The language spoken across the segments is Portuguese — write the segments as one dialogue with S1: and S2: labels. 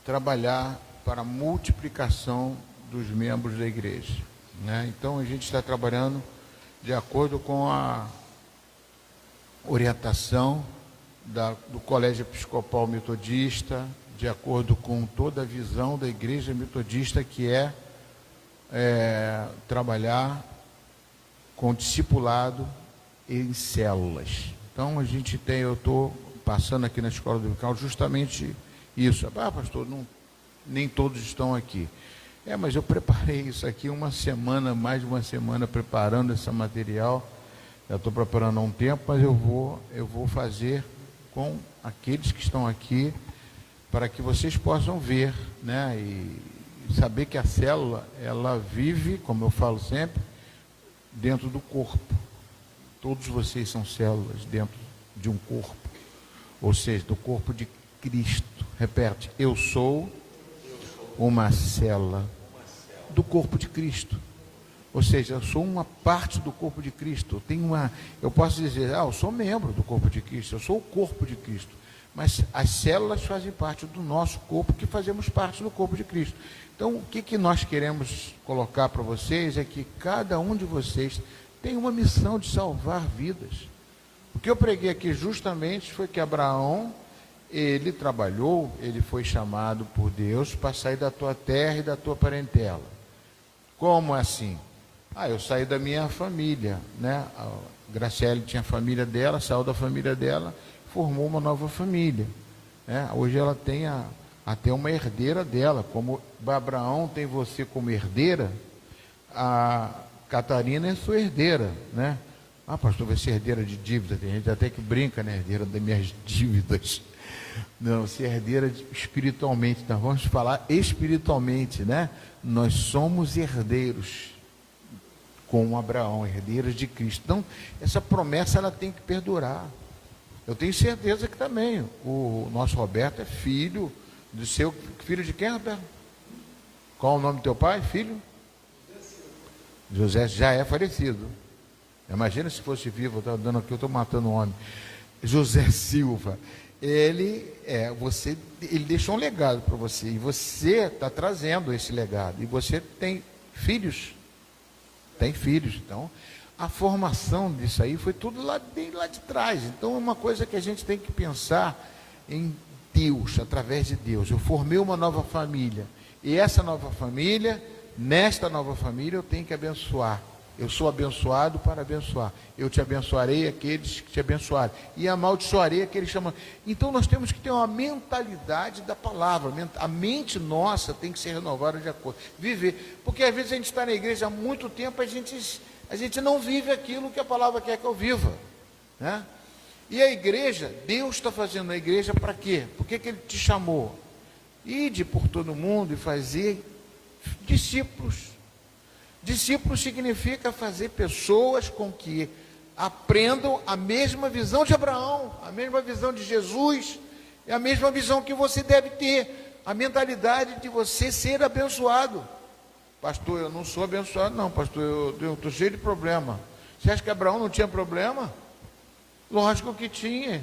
S1: trabalhar para a multiplicação dos membros da igreja, né? Então a gente está trabalhando de acordo com a orientação do Colégio Episcopal Metodista, de acordo com toda a visão da Igreja Metodista, que é trabalhar com discipulado em células. Então eu estou passando aqui na Escola Dominical justamente isso. Ah, pastor, nem todos estão aqui. Mas eu preparei isso aqui mais de uma semana preparando esse material. Já estou preparando há um tempo, mas eu vou fazer com aqueles que estão aqui, para que vocês possam ver, né? E saber que a célula, ela vive, como eu falo sempre, dentro do corpo. Todos vocês são células dentro de um corpo, ou seja, do corpo de Cristo. Repete: eu sou uma célula do corpo de Cristo. Ou seja, eu sou uma parte do corpo de Cristo. Eu posso dizer, eu sou membro do corpo de Cristo, eu sou o corpo de Cristo. Mas as células fazem parte do nosso corpo, que fazemos parte do corpo de Cristo. Então, o que nós queremos colocar para vocês é que cada um de vocês tem uma missão de salvar vidas. O que eu preguei aqui justamente foi que Abraão, ele trabalhou, ele foi chamado por Deus para sair da tua terra e da tua parentela. Como assim? Eu saí da minha família, né? A Graciele tinha a família dela, saiu da família dela, formou uma nova família, né? Hoje ela tem até uma herdeira dela, como Abraão tem você como herdeira, a Catarina é sua herdeira, né? Pastor, vai ser herdeira de dívida. Tem gente até que brinca, né? Herdeira das minhas dívidas. Não, ser herdeira espiritualmente. Nós vamos falar espiritualmente, né? Nós somos herdeiros com Abraão, herdeiros de Cristo. Então, essa promessa, ela tem que perdurar. Eu tenho certeza que também o nosso Roberto é filho do seu... Filho de quem, Roberto? Qual o nome do teu pai, filho? José já é falecido. Imagina se fosse vivo, eu estou dando aqui, eu estou matando um homem. José Silva. Ele deixou um legado para você, e você está trazendo esse legado, e você tem filhos, então a formação disso aí foi tudo lá de trás. Então é uma coisa que a gente tem que pensar em Deus, através de Deus. Eu formei uma nova família, e essa nova família, nesta nova família eu tenho que abençoar. Eu sou abençoado para abençoar. Eu te abençoarei aqueles que te abençoarem, e amaldiçoarei aqueles que chamam. Então nós temos que ter uma mentalidade da palavra. A mente nossa tem que ser renovada de acordo. Viver. Porque às vezes a gente está na igreja há muito tempo, a gente não vive aquilo que a palavra quer que eu viva, né? E a igreja, Deus está fazendo a igreja para quê? Por que Ele te chamou? Ide por todo mundo e fazer discípulos. Discípulo significa fazer pessoas com que aprendam a mesma visão de Abraão, a mesma visão de Jesus, é a mesma visão que você deve ter, a mentalidade de você ser abençoado. Pastor, eu não sou abençoado não, pastor, eu estou cheio de problema. Você acha que Abraão não tinha problema? Lógico que tinha.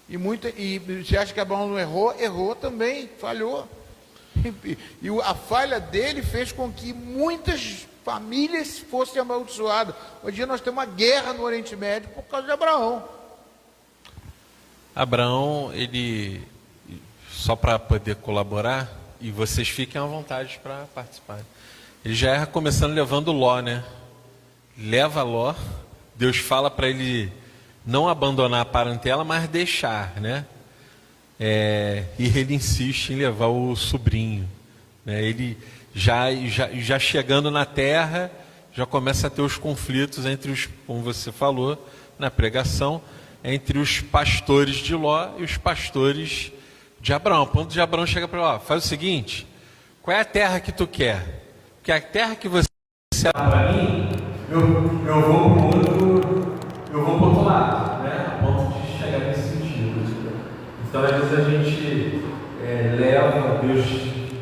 S1: E você acha que Abraão não errou? Errou também, falhou. E a falha dele fez com que muitas famílias fossem amaldiçoadas. Hoje em dia nós temos uma guerra no Oriente Médio por causa de Abraão.
S2: Abraão, ele, só para poder colaborar, e vocês fiquem à vontade para participar, ele já erra começando levando Ló, né? Leva Ló, Deus fala para ele não abandonar a parentela, mas deixar, né? E ele insiste em levar o sobrinho, né? Ele já chegando na terra, já começa a ter os conflitos entre como você falou na pregação, entre os pastores de Ló e os pastores de Abraão. O ponto de Abraão chega para ele: faz o seguinte, qual é a terra que tu quer? Porque a terra que você dá para mim, eu vou para o outro lado, né? A ponto de chegar nesse sentido. Então, às vezes a gente leva, Deus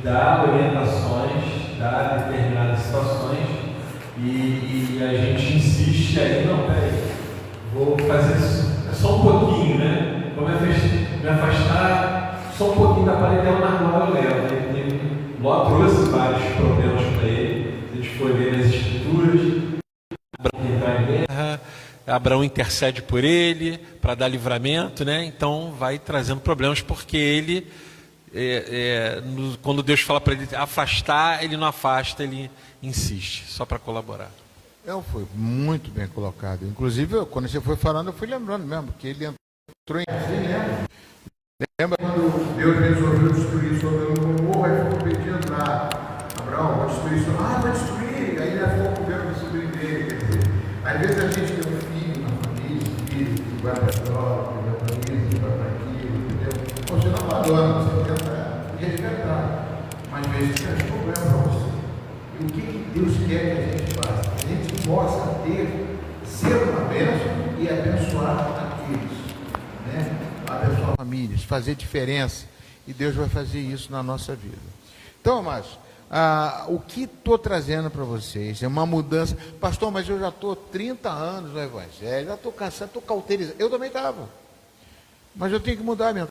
S2: dá orientações, dá determinadas situações, e a gente insiste aí, não, peraí, vou fazer só um pouquinho, né? Vou me afastar só um pouquinho da parentela, mas agora eu levo. trouxe vários problemas para ele. Se a gente for ler nas Escrituras, Abraão entrar em guerra, Abraão intercede por ele para dar livramento, né? Então vai trazendo problemas, porque ele, quando Deus fala para ele afastar, ele não afasta, ele insiste, só para colaborar.
S1: Foi muito bem colocado. Inclusive, quando você foi falando, eu fui lembrando mesmo, que ele entrou em... Lembra quando Deus resolveu destruir Sodoma e Gomorra, aí ficou pedindo lá, Abraão, vai destruir Sodoma. Vai destruir. Aí ele ficou com o governo do sobrinho dele. Quer dizer, às vezes a gente tem um filho na família, filho que vai para a escola, que vai para isso, que vai para aquilo, entendeu? Você não abandona, você tenta resgatar. Mas às vezes traz problema para você. E o que Deus quer que a gente faça? Que a gente possa ser uma bênção e abençoar aqueles, né? Abençoar famílias, fazer diferença, e Deus vai fazer isso na nossa vida. Então, amados, o que estou trazendo para vocês é uma mudança. Pastor, mas eu já estou 30 anos no Evangelho, já estou cansado, estou cauterizado. Eu também estava, mas eu tenho que mudar a minha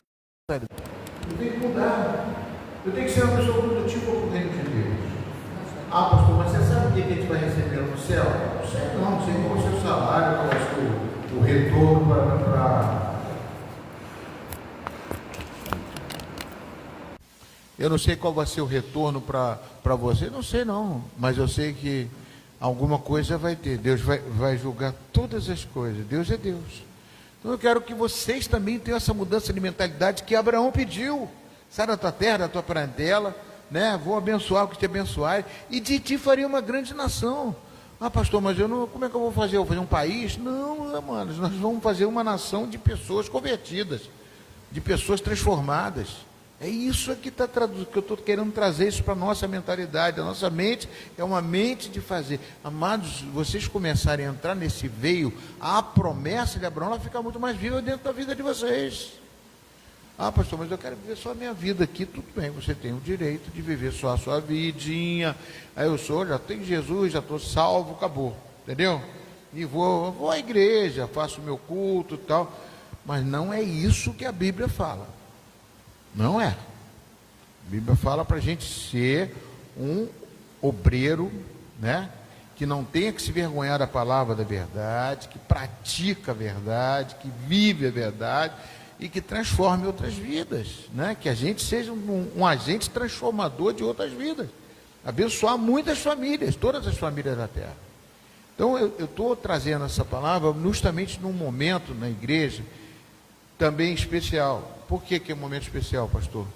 S1: mentalidade. Eu tenho que mudar. Eu tenho que ser uma pessoa produtiva para o reino de Deus. Pastor, mas você sabe o que a gente vai receber no céu? Não sei não sei qual vai ser o salário, qual vai ser o retorno para... Eu não sei qual vai ser o retorno para você, não sei não, mas eu sei que alguma coisa vai ter. Deus vai julgar todas as coisas. Deus é Deus. Então eu quero que vocês também tenham essa mudança de mentalidade que Abraão pediu. Sai da tua terra, da tua parentela, né? Vou abençoar o que te abençoar, e de ti faria uma grande nação. Pastor, mas eu não, como é que eu vou fazer? Eu vou fazer um país? Não, mano, nós vamos fazer uma nação de pessoas convertidas, de pessoas transformadas. É isso aqui está traduzido, que eu estou querendo trazer isso para a nossa mentalidade. A nossa mente é uma mente de fazer. Amados, vocês começarem a entrar nesse veio, a promessa de Abraão vai ficar muito mais viva dentro da vida de vocês. Pastor, mas eu quero viver só a minha vida aqui. Tudo bem, você tem o direito de viver só a sua vidinha. Aí já tenho Jesus, já estou salvo, acabou, entendeu? E vou à igreja, faço o meu culto e tal. Mas não é isso que a Bíblia fala. Não é. A Bíblia fala para a gente ser um obreiro, né? Que não tenha que se vergonhar da palavra da verdade, que pratica a verdade, que vive a verdade e que transforme outras vidas, né? Que a gente seja um agente transformador de outras vidas, abençoar muitas famílias, todas as famílias da terra. Então eu estou trazendo essa palavra justamente num momento na igreja também especial. Por que é um momento especial, pastor?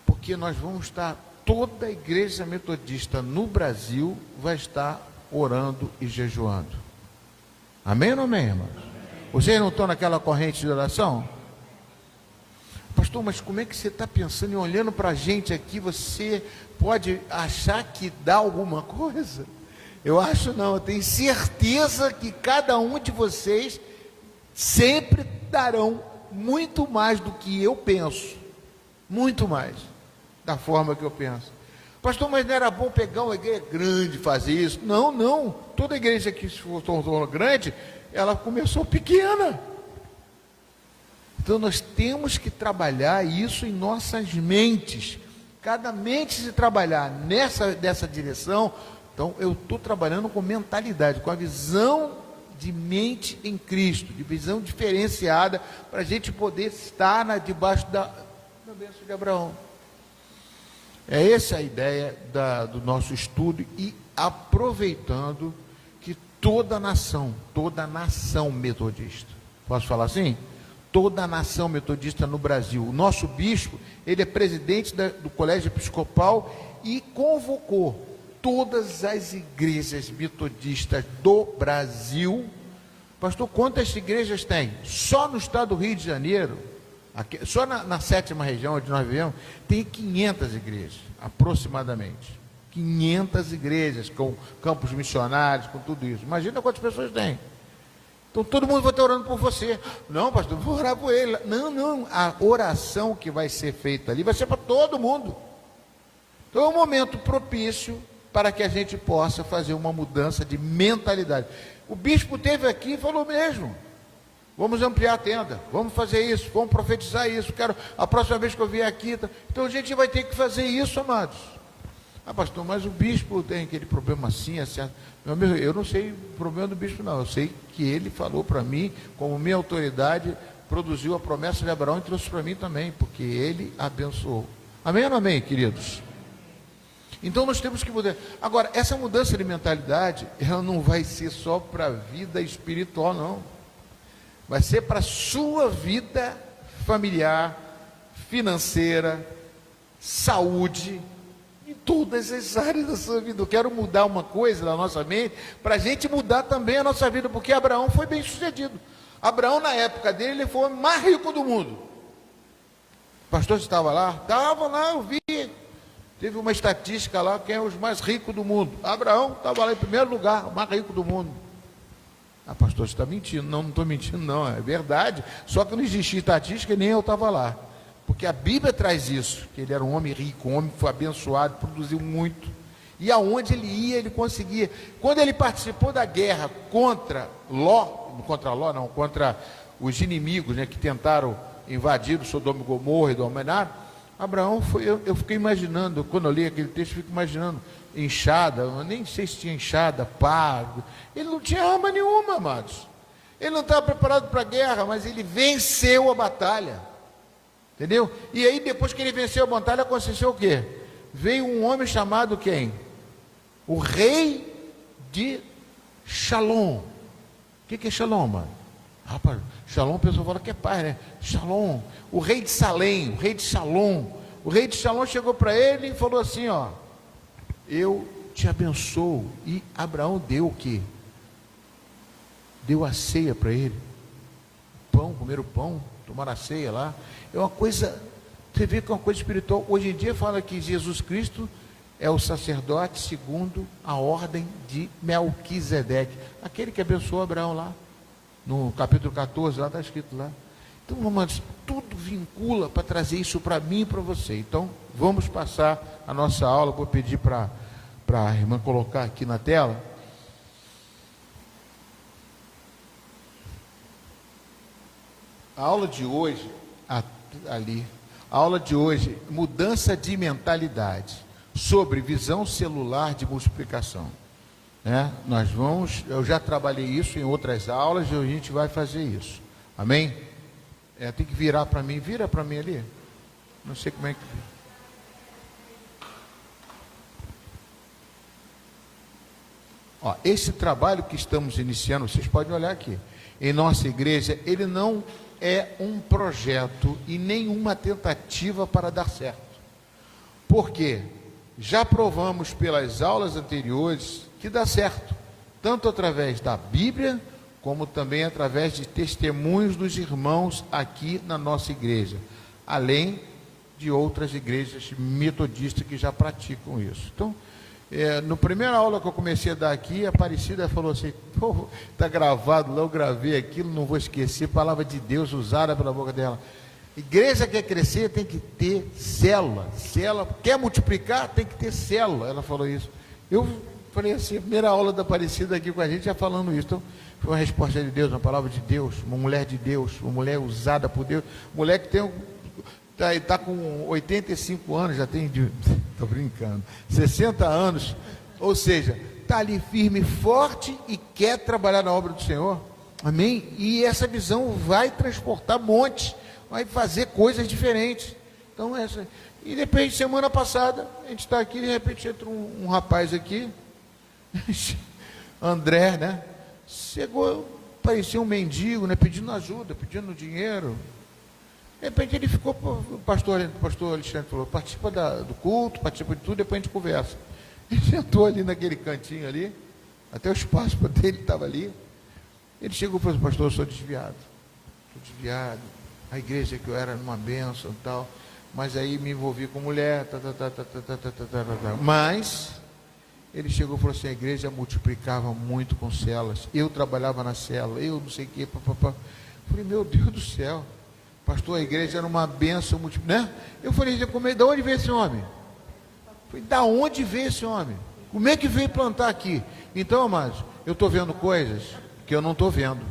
S1: Porque nós vamos estar, toda a igreja metodista no Brasil vai estar orando e jejuando. Amém ou não amém, irmãos? Vocês não estão naquela corrente de oração? Pastor, mas como é que você está pensando e olhando para a gente aqui, você pode achar que dá alguma coisa? Eu acho não, eu tenho certeza que cada um de vocês sempre darão muito mais do que eu penso, muito mais, da forma que eu penso. Pastor, mas não era bom pegar uma igreja grande e fazer isso? Não, toda igreja que se tornou grande, ela começou pequena. Então nós temos que trabalhar isso em nossas mentes, cada mente se trabalhar dessa direção. Então eu estou trabalhando com mentalidade, com a visão de mente em Cristo, de visão diferenciada, para a gente poder estar debaixo da bênção de Abraão. É essa a ideia do nosso estudo, e aproveitando que toda nação metodista, posso falar assim? Toda a nação metodista no Brasil, o nosso bispo, ele é presidente do Colégio Episcopal e convocou todas as igrejas metodistas do Brasil. Pastor, quantas igrejas tem? Só no estado do Rio de Janeiro, aqui, só na 7ª região onde nós vivemos, tem 500 igrejas, aproximadamente. 500 igrejas, com campos missionários, com tudo isso. Imagina quantas pessoas tem. Então todo mundo vai estar orando por você. Não, pastor, vou orar por ele. Não, a oração que vai ser feita ali vai ser para todo mundo. Então é um momento propício para que a gente possa fazer uma mudança de mentalidade. O bispo esteve aqui e falou mesmo: vamos ampliar a tenda, vamos fazer isso, vamos profetizar isso, a próxima vez que eu vier aqui. Então a gente vai ter que fazer isso, amados. Ah, pastor, mas o bispo tem aquele problema assim, assim. Meu amigo, eu não sei o problema do bispo, não. Eu sei que ele falou para mim, como minha autoridade, produziu a promessa de Abraão e trouxe para mim também, porque ele abençoou. Amém ou não amém, queridos? Então nós temos que mudar. Agora, essa mudança de mentalidade, ela não vai ser só para a vida espiritual, não. Vai ser para a sua vida familiar, financeira, saúde, em todas as áreas da sua vida. Eu quero mudar uma coisa na nossa mente, para a gente mudar também a nossa vida, porque Abraão foi bem sucedido. Abraão, na época dele, ele foi o mais rico do mundo. O pastor estava lá? Estava lá, eu vi. Teve uma estatística lá, quem é os mais ricos do mundo. Abraão estava lá em primeiro lugar, o mais rico do mundo. Ah, pastor, você está mentindo. Não, não estou mentindo, não, é verdade. Só que não existia estatística e nem eu estava lá. Porque a Bíblia traz isso, que ele era um homem rico, um homem que foi abençoado, produziu muito. E aonde ele ia, ele conseguia. Quando ele participou da guerra contra os inimigos, né, que tentaram invadir o Sodoma e Gomorra e dominar, Abraão foi, eu fiquei imaginando, quando eu li aquele texto, fico imaginando, enxada, eu nem sei se tinha enxada, pá, ele não tinha arma nenhuma, amados. Ele não estava preparado para a guerra, mas ele venceu a batalha. Entendeu? E aí, depois que ele venceu a batalha, aconteceu o quê? Veio um homem chamado quem? O rei de Shalom. O que é Shalom, mano? Rapaz, Shalom, a pessoa fala que é paz, né? Shalom, o rei de Salém, o rei de Shalom. O rei de Shalom chegou para ele e falou assim, ó, eu te abençoo. E Abraão deu o quê? Deu a ceia para ele. Pão, comeram pão, tomaram a ceia lá. É uma coisa, você vê que é uma coisa espiritual. Hoje em dia fala que Jesus Cristo é o sacerdote segundo a ordem de Melquisedeque, aquele que abençoou Abraão lá, no capítulo 14, lá está escrito lá. Então, irmãos, tudo vincula para trazer isso para mim e para você. Então, vamos passar a nossa aula. Vou pedir para a irmã colocar aqui na tela. A aula de hoje, a aula de hoje, mudança de mentalidade, sobre visão celular de multiplicação. Eu já trabalhei isso em outras aulas e a gente vai fazer isso. Amém? Tem que virar para mim, vira para mim ali. Não sei como é que... Ó, esse trabalho que estamos iniciando, vocês podem olhar aqui, em nossa igreja, ele não é um projeto e nenhuma tentativa para dar certo. Por quê? Já provamos pelas aulas anteriores que dá certo, tanto através da Bíblia, como também através de testemunhos dos irmãos aqui na nossa igreja, além de outras igrejas metodistas que já praticam isso. Então, na primeira aula que eu comecei a dar aqui, a Aparecida falou assim, está gravado lá, eu gravei aquilo, não vou esquecer, palavra de Deus usada pela boca dela. Igreja quer crescer, tem que ter célula, quer multiplicar, tem que ter célula, ela falou isso. Eu falei assim, a primeira aula da Aparecida aqui com a gente já falando isso. Então, foi uma resposta de Deus, uma palavra de Deus, uma mulher de Deus, uma mulher usada por Deus, mulher que está com 85 anos, já tem, estou brincando, 60 anos, ou seja, está ali firme, forte e quer trabalhar na obra do Senhor, amém? E essa visão vai transportar montes, vai fazer coisas diferentes. Então, e de repente, semana passada, a gente está aqui, de repente entra um rapaz aqui, André, né? Chegou, parecia um mendigo, né? Pedindo ajuda, pedindo dinheiro. De repente ele ficou, o pastor Alexandre falou, participa do culto, participa de tudo, depois a gente conversa. Ele sentou ali naquele cantinho ali, até o espaço dele estava ali. Ele chegou e falou, pastor, eu sou desviado, a igreja que eu era numa bênção e tal, mas aí me envolvi com mulher, mas ele chegou e falou assim, a igreja multiplicava muito com células, eu trabalhava na célula, eu não sei o que, papapá. Falei, meu Deus do céu, pastor, a igreja era uma bênção, né? Eu falei, de onde veio esse homem? Falei, da onde veio esse homem? Como é que veio plantar aqui? Então, amados, eu estou vendo coisas que eu não estou vendo.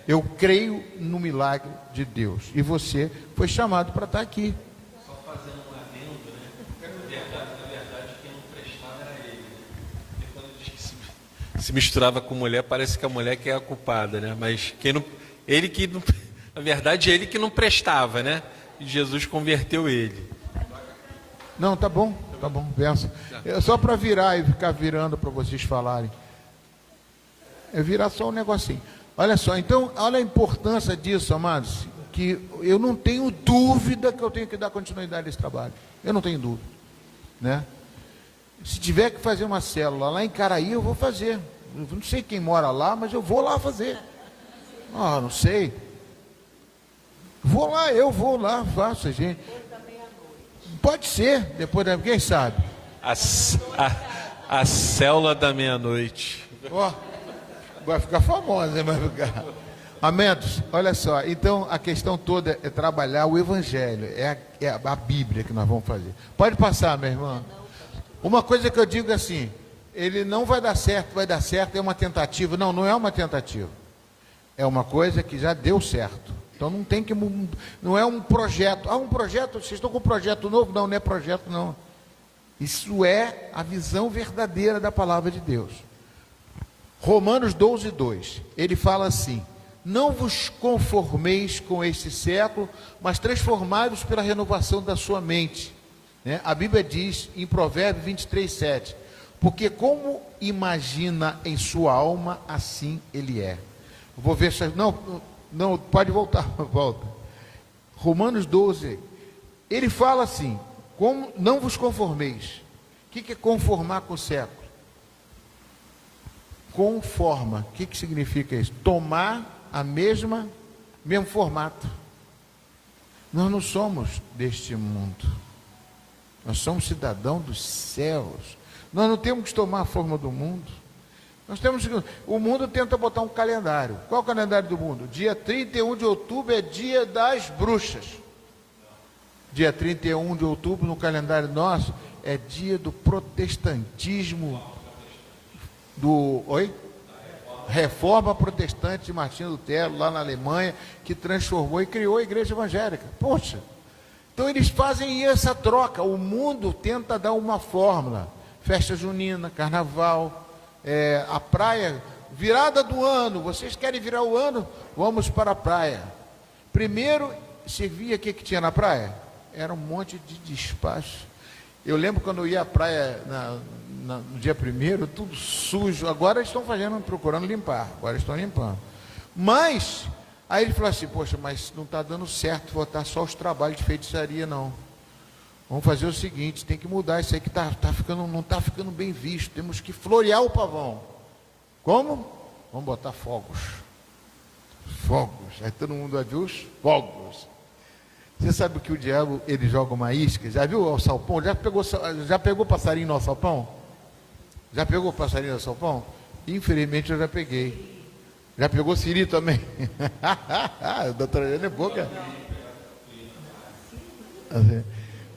S1: Eu creio no milagre de Deus. E você foi chamado para estar aqui.
S2: Só fazendo um adendo, né? Na verdade, quem não se misturava com mulher, parece que a mulher que é a culpada, né? Mas quem não, ele que não, na verdade ele que não prestava, né? E Jesus converteu ele.
S1: Não, tá bom, pensa. É só para virar e ficar virando para vocês falarem. É virar só um negocinho. Olha só, então, olha a importância disso, amados, que eu não tenho dúvida que eu tenho que dar continuidade a esse trabalho. Eu não tenho dúvida, né? Se tiver que fazer uma célula lá em Caraí, eu vou fazer. Eu não sei quem mora lá, mas eu vou lá fazer. Ah, não sei. Eu vou lá, faço, gente. Pode ser, depois da... Quem sabe?
S2: A célula da meia-noite.
S1: Ó, vai ficar famosa, vai ficar. Amados, olha só, então a questão toda é trabalhar o Evangelho, é a Bíblia que nós vamos fazer. Pode passar, minha irmã. Uma coisa que eu digo assim, ele não vai dar certo, é uma tentativa. Não, não é uma tentativa. É uma coisa que já deu certo. Então não tem que, não é um projeto. Ah, um projeto, vocês estão com um projeto novo? Não, não é projeto não. Isso é a visão verdadeira da palavra de Deus. Romanos 12, 2, ele fala assim: não vos conformeis com este século, mas transformai-vos pela renovação da sua mente. Né? A Bíblia diz em Provérbios 23, 7, porque como imagina em sua alma, assim ele é. Vou ver se... Não, pode voltar, volta. Romanos 12, ele fala assim: como não vos conformeis. O que é conformar com o século? Conforma, o que significa isso? Tomar a mesmo formato. Nós não somos deste mundo, nós somos cidadãos dos céus. Nós não temos que tomar a forma do mundo. Nós temos, o mundo tenta botar um calendário. Qual é o calendário do mundo? Dia 31 de outubro é dia das bruxas. Dia 31 de outubro no calendário nosso é dia do protestantismo, Reforma Protestante de Martinho Lutero, lá na Alemanha, que transformou e criou a igreja evangélica. Poxa, então eles fazem essa troca. O mundo tenta dar uma fórmula: festa junina, carnaval, a praia, virada do ano. Vocês querem virar o ano? Vamos para a praia. Primeiro, você via o que tinha na praia? Era um monte de despacho. Eu lembro quando eu ia à praia no dia 1º, tudo sujo. Agora estão procurando limpar. Agora estão limpando. Mas, aí ele falou assim: poxa, mas não está dando certo botar só os trabalhos de feitiçaria, não. Vamos fazer o seguinte, tem que mudar isso aí que não está ficando bem visto. Temos que florear o pavão. Como? Vamos botar fogos. Fogos. Aí todo mundo vai ver os fogos. Você sabe que o diabo, ele joga uma isca? Já viu o salpão? Já pegou passarinho no alçapão? Já pegou passarinho no alçapão? Infelizmente eu já peguei. Já pegou siri também? Doutora Jane é boca.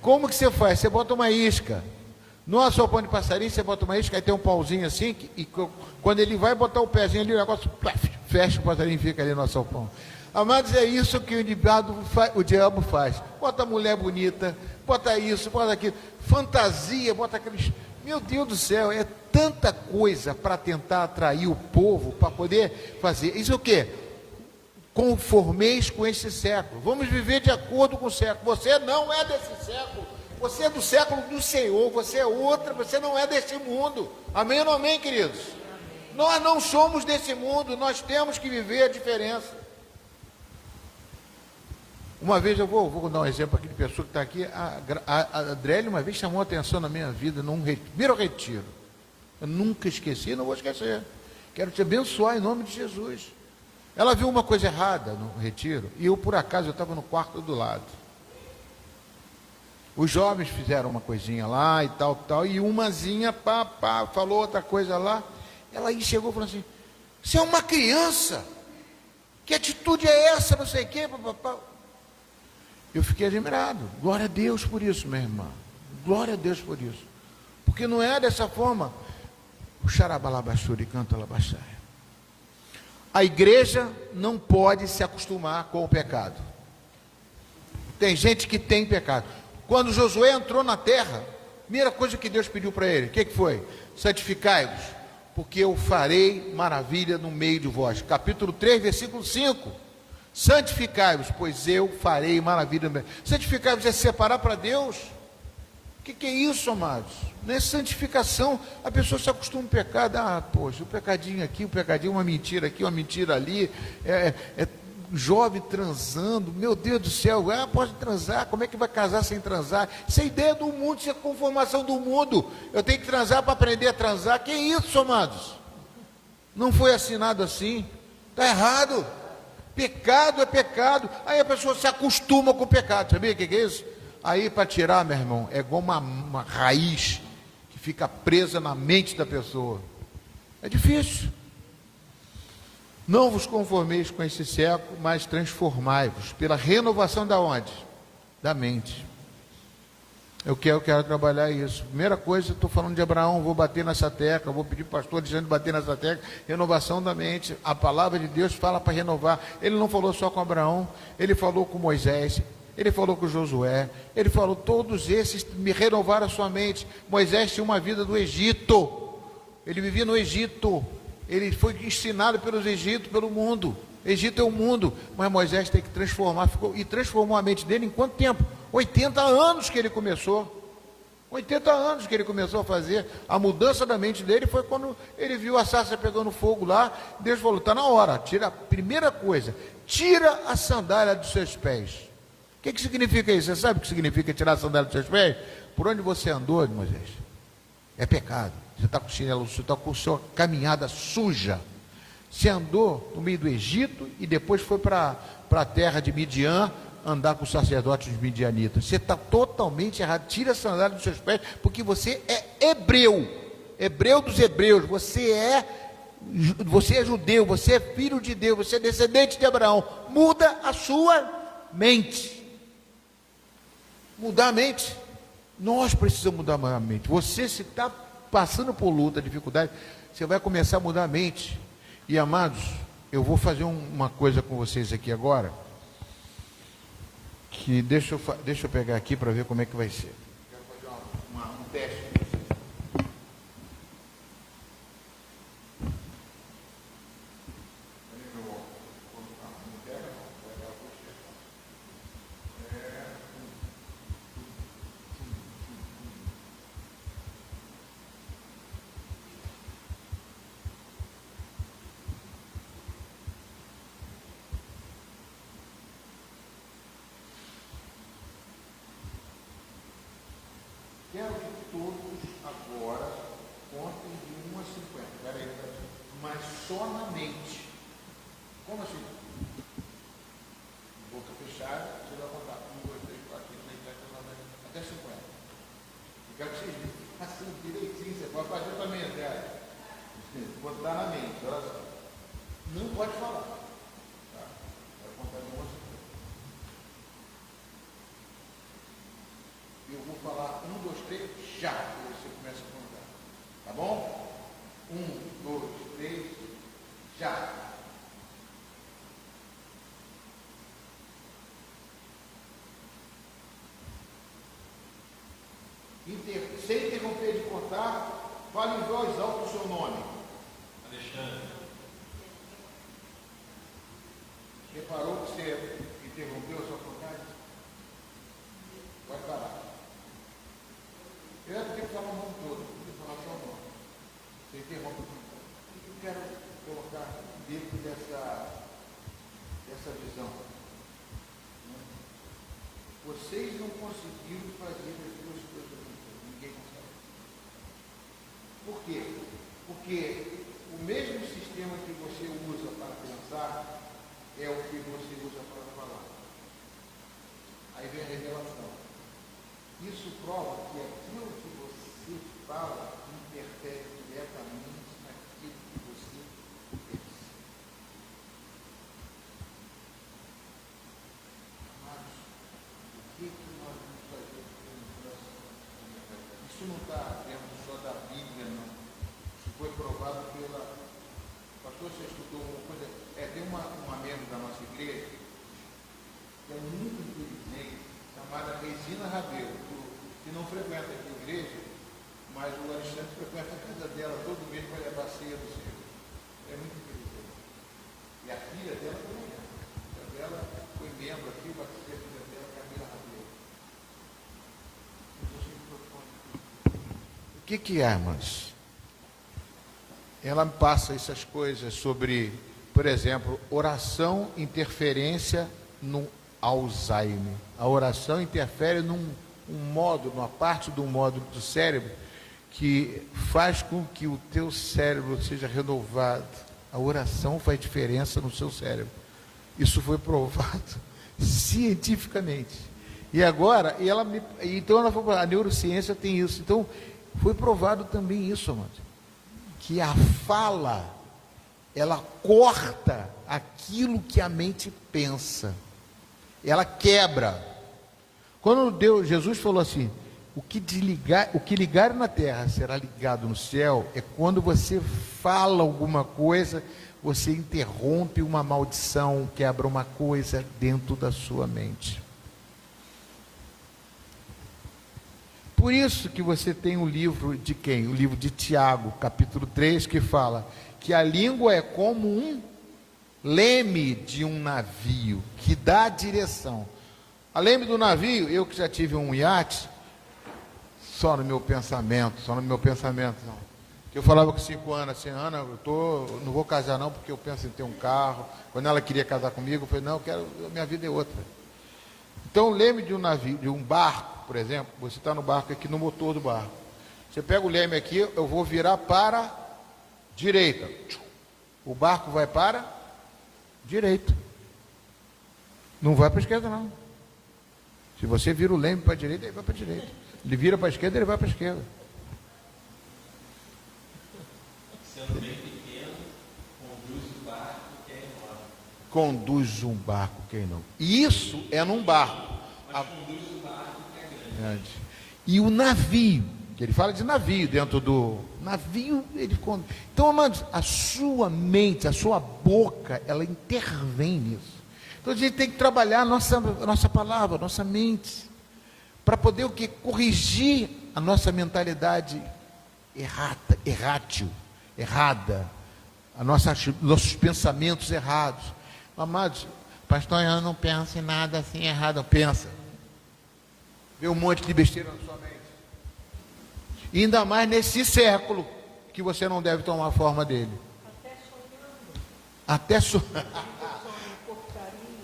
S1: Como que você faz? Você bota uma isca. No alçapão de passarinho, você bota uma isca, aí tem um pauzinho assim, e quando ele vai botar o pezinho ali, o negócio fecha, o passarinho fica ali no alçapão. Amados, é isso que o diabo faz. Bota mulher bonita, bota isso, bota aquilo, fantasia, bota aqueles... Meu Deus do céu, é tanta coisa para tentar atrair o povo, para poder fazer. Isso é o quê? Conformeis com esse século. Vamos viver de acordo com o século. Você não é desse século. Você é do século do Senhor. Você é outra. Você não é desse mundo. Amém ou não amém, queridos? Amém. Nós não somos desse mundo. Nós temos que viver a diferença. Uma vez eu vou dar um exemplo aqui de pessoa que está aqui. A Adriele uma vez chamou a atenção na minha vida num retiro. Eu nunca esqueci, não vou esquecer. Quero te abençoar em nome de Jesus. Ela viu uma coisa errada no retiro, e eu, por acaso, eu estava no quarto do lado. Os jovens fizeram uma coisinha lá e tal, e umazinha, falou outra coisa lá. Ela aí chegou e falou assim: você é uma criança, que atitude é essa, não sei o quê, papapá. Eu fiquei admirado. Glória a Deus por isso, minha irmã. Glória a Deus por isso. Porque não é dessa forma. O xarabalabachuri canta labaxaia. A igreja não pode se acostumar com o pecado. Tem gente que tem pecado. Quando Josué entrou na terra, a primeira coisa que Deus pediu para ele, o que foi? Santificai-vos, porque eu farei maravilha no meio de vós. Capítulo 3, versículo 5. Santificai-vos, pois eu farei maravilha no meio. Santificai-vos é separar para Deus. O que é isso, amados? Não é santificação. A pessoa se acostuma com o pecado. Ah, poxa, o pecadinho aqui, o pecadinho, uma mentira aqui, uma mentira ali. Jovem transando, meu Deus do céu, pode transar, como é que vai casar sem transar? Isso é ideia do mundo, isso é conformação do mundo. Eu tenho que transar para aprender a transar. Que isso, amados? Não foi assinado assim. Está errado. Pecado é pecado. Aí a pessoa se acostuma com o pecado. Sabia o que é isso? Aí para tirar, meu irmão, é igual uma raiz que fica presa na mente da pessoa. É difícil. Não vos conformeis com esse século, mas transformai-vos pela renovação da onde? Da mente. Eu quero trabalhar isso. Primeira coisa, estou falando de Abraão, vou bater nessa tecla, vou pedir para o pastor Alexandre bater nessa tecla, renovação da mente. A palavra de Deus fala para renovar. Ele não falou só com Abraão, ele falou com Moisés, ele falou com Josué, ele falou, todos esses me renovaram a sua mente. Moisés tinha uma vida do Egito, ele vivia no Egito. Ele foi ensinado pelos egípcios, pelo mundo. Egito é o mundo, mas Moisés tem que transformar, e transformou a mente dele em quanto tempo? 80 anos que ele começou. 80 anos que ele começou a fazer. A mudança da mente dele foi quando ele viu a sarça pegando fogo lá. Deus falou, está na hora, tira a primeira coisa, tira a sandália dos seus pés. O que significa isso? Você sabe o que significa tirar a sandália dos seus pés? Por onde você andou, Moisés? É pecado. Você está com chinelo, você está com a sua caminhada suja. Você andou no meio do Egito e depois foi para a terra de Midian andar com os sacerdotes midianitas. Você está totalmente errado. Tira a sandália dos seus pés, porque você é hebreu. Hebreu dos hebreus. Você é judeu, você é filho de Deus, você é descendente de Abraão. Muda a sua mente. Mudar a mente. Nós precisamos mudar a mente. Você, se está passando por luta, dificuldade, você vai começar a mudar a mente. E amados, eu vou fazer uma coisa com vocês aqui agora, que deixa eu pegar aqui para ver como é que vai ser. Quero fazer um teste com vocês. Quero que todos agora contem de 1 a 50. Peraí, mas só na mente. Como assim? Boca fechada, você vai contar 1, 2, 3, 4, 5, 6, 7, 8, 9, 10, até 50. Eu quero que vocês façam direitinho, você pode fazer também, André. Botar na mente, olha só. Não pode falar. Tá? Vai contar de 1 a 50. Eu vou falar 1, 2, 3, já, e você começa a contar. Tá bom? 1, 2, 3, já. Sem interromper de contar, fale em voz alta o seu nome.
S2: Alexandre.
S1: Reparou que você interrompeu a sua contagem? Vai parar. Eu não tenho que falar o nome todo, eu tenho que falar só o nome. Você interrompe o tempo. O que eu quero colocar dentro dessa visão? Vocês não conseguiram fazer as duas coisas juntas. Ninguém consegue. Por quê? Porque o mesmo sistema que você usa para pensar é o que você usa para falar. Aí vem a revelação. Isso prova que aquilo que você fala interfere diretamente naquilo que você pensa. Mas o que nós vamos fazer com o coração? Isso não está dentro só da Bíblia, não. Isso foi provado pela... Pastor, você estudou uma coisa... Tem uma membro da nossa igreja que é muito inteligente, chamada Regina Rabelo, que não frequenta aqui a igreja, mas o Alexandre gente frequenta a casa dela todo mês para levar a ceia do Senhor. É muito interessante. E a filha dela também é. A filha dela foi membro aqui, batizei a filha dela, Camila Rabelo. O que é, irmãs? Ela me passa essas coisas sobre, por exemplo, oração, interferência no Alzheimer. A oração interfere num módulo, numa parte do módulo do cérebro que faz com que o teu cérebro seja renovado. A oração faz diferença no seu cérebro. Isso foi provado cientificamente. E agora, então ela falou, a neurociência tem isso. Então, foi provado também isso, amado, que a fala, ela corta aquilo que a mente pensa. Ela quebra. Quando Jesus falou assim, o que ligar na terra será ligado no céu, é quando você fala alguma coisa, você interrompe uma maldição, quebra uma coisa dentro da sua mente. Por isso que você tem o livro de quem? O livro de Tiago, capítulo 3, que fala que a língua é como um leme de um navio, que dá a direção. A leme do navio, eu que já tive um iate, só no meu pensamento, não. Que eu falava com 5 anos, assim, Ana, não vou casar não, porque eu penso em ter um carro. Quando ela queria casar comigo, eu falei, não, minha vida é outra. Então, o leme de um navio, de um barco, por exemplo, você está no barco aqui, no motor do barco. Você pega o leme aqui, eu vou virar para a direita. O barco vai para a direita. Não vai para a esquerda, não. Se você vira o leme para a direita, ele vai para a direita. Ele vira para a esquerda, ele vai para a esquerda.
S2: Sendo bem pequeno, conduz o barco quem não.
S1: Conduz um barco quem não. Isso é num barco.
S2: Mas conduz o barco que é grande.
S1: E o navio, que ele fala de navio, dentro do navio, então, amados, a sua mente, a sua boca, ela intervém nisso. Então a gente tem que trabalhar a nossa palavra, a nossa mente, para poder o que? Corrigir a nossa mentalidade errada, nossos pensamentos errados. Amados, pastor, eu não penso em nada assim errado. Pensa. Vê um monte de besteira na sua mente. E ainda mais nesse século, que você não deve tomar a forma dele. Até sonhando.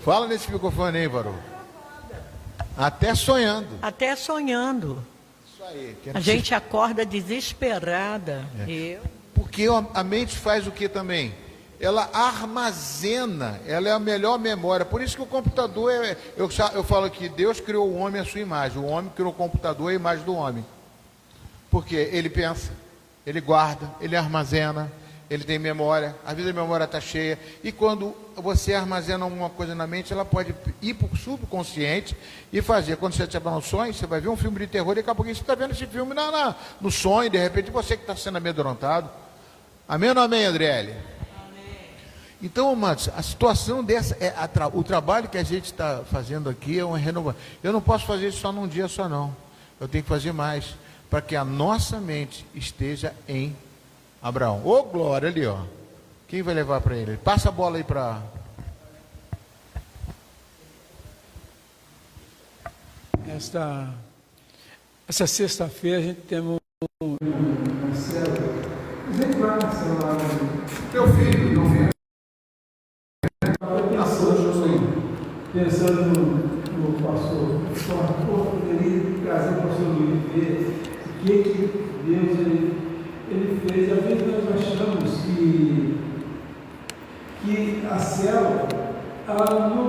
S1: Fala nesse microfone aí, varão. Até sonhando.
S3: Até sonhando.
S1: Isso aí.
S3: A gente acorda desesperada.
S1: Porque a mente faz o que também? Ela armazena, ela é a melhor memória. Por isso que o computador eu falo que Deus criou o homem à sua imagem. O homem criou o computador à imagem do homem. Porque ele pensa, ele guarda, ele armazena, ele tem memória, às vezes a memória está cheia, e quando você armazena alguma coisa na mente, ela pode ir para o subconsciente e fazer. Quando você estiver no sonho, você vai ver um filme de terror, e daqui a pouquinho você está vendo esse filme no sonho, de repente você que está sendo amedrontado. Amém ou não amém, Adriele? Amém. Então, amados, a situação dessa, o trabalho que a gente está fazendo aqui é uma renovação. Eu não posso fazer isso só num dia só não, eu tenho que fazer mais, para que a nossa mente esteja em Abraão. Ô, glória, ali, ó. Quem vai levar para ele? Passa a bola aí para...
S4: Essa sexta-feira a gente tem Marcelo. A gente vai, Marcelo, lá.
S1: Teu filho.
S4: Pensando no pastor, poderia trazer o pastor Luiz ver o que Deus ele fez. Às vezes nós achamos que a célula ela não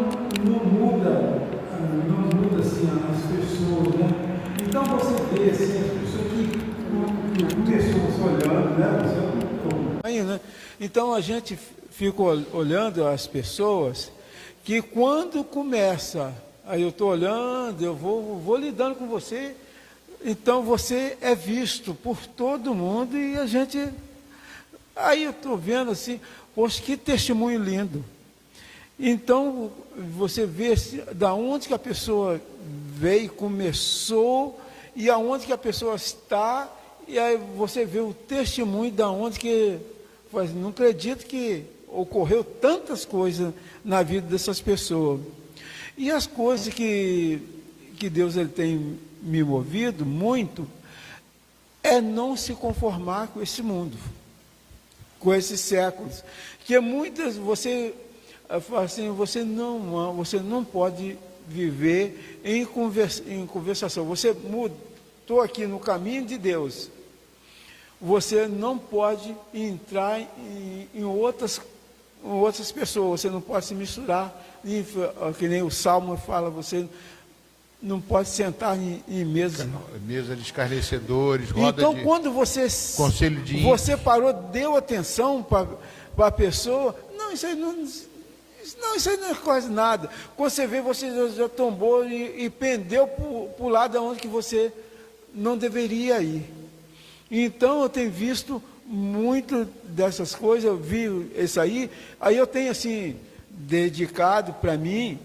S4: muda assim as pessoas, né? Então você vê assim, as pessoas que pessoas olhando, né? Então a gente fica olhando as pessoas que quando começa, aí eu estou olhando, eu vou lidando com você. Então você é visto por todo mundo e a gente... Aí eu estou vendo assim, poxa, que testemunho lindo. Então você vê da onde que a pessoa veio, começou, e aonde que a pessoa está E aí você vê o testemunho da onde que, não acredito que ocorreu tantas coisas na vida dessas pessoas. E as coisas que Deus ele tem me movido muito, é não se conformar com esse mundo, com esses séculos. Que muitas, você fala assim, você não pode viver em conversação. Você mudou aqui no caminho de Deus. Você não pode entrar em outras pessoas, você não pode se misturar, que nem o Salmo fala, você não pode sentar em mesa.
S1: Mesa de escarnecedores, roda
S4: então,
S1: de
S4: quando você
S1: conselho de
S4: você parou, deu atenção para a pessoa, isso aí não é quase nada. Quando você vê, você já tombou e pendeu para o lado onde que você não deveria ir. Então, eu tenho visto muito dessas coisas, eu vi isso aí eu tenho assim, dedicado para mim,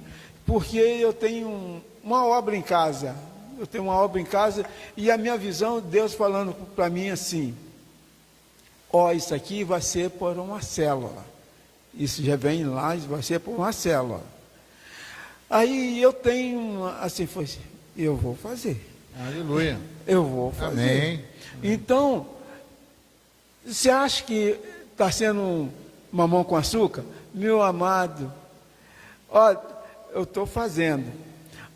S4: porque eu tenho uma obra em casa, e a minha visão, Deus falando para mim assim, isso aqui vai ser por uma célula, isso já vem lá, vai ser por uma célula. Aí eu tenho, assim, eu vou fazer.
S1: Aleluia.
S4: Eu vou fazer.
S1: Amém.
S4: Então, você acha que está sendo mamão com açúcar? Meu amado, eu estou fazendo.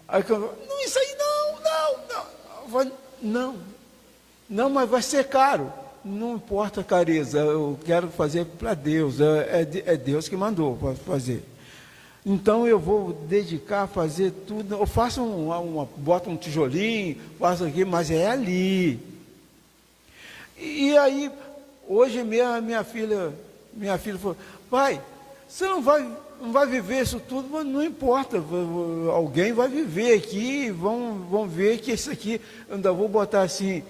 S4: Aí não, isso aí não, mas vai ser caro. Não importa a careza, eu quero fazer para Deus, é Deus que mandou para fazer. Então eu vou dedicar a fazer tudo, eu faço boto um tijolinho, faço aqui, mas é ali. E aí, hoje mesmo, minha filha falou, pai, você não vai viver isso tudo, mas não importa, alguém vai viver aqui, vão ver que isso aqui, eu ainda vou botar assim,